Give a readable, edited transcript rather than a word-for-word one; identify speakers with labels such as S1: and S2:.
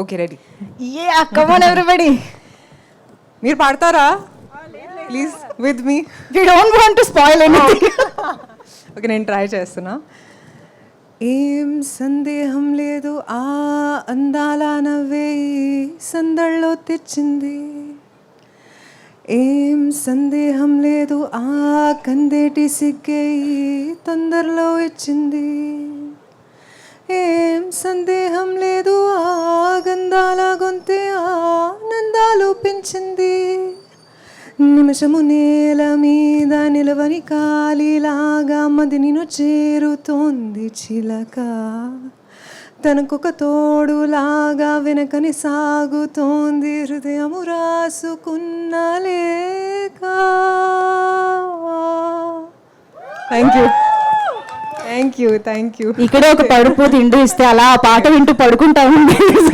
S1: Okay ready.
S2: Come on everybody.
S1: మీరు పాడతారా please with me?
S2: We don't want to spoil anything.
S1: Okay నేను try చేస్తున్నా. ఏం సందేహం లేదు ఆ అందాల నవ్వే సందళ్ళో తెచ్చింది. ఏం సందేహం లేదు ఆ కందేటి సిగ్గే తొందరలో ఇచ్చింది. ఏం సందేహం లేదు ఆ గంధాల గొంతే ఆనందాలు పెంచింది. నిమిషము నేల మీద నిలవని కాలిలాగా మది నిన్ను చేరుతోంది చిలక. తనకొక తోడులాగా వెనకని సాగుతోంది హృదయము రాసుకున్న లేక. Thank you.
S2: ఇక్కడే ఒక పడుపు తిండి ఇస్తే అలా ఆ పాట వింటూ పడుకుంటా ఉంది.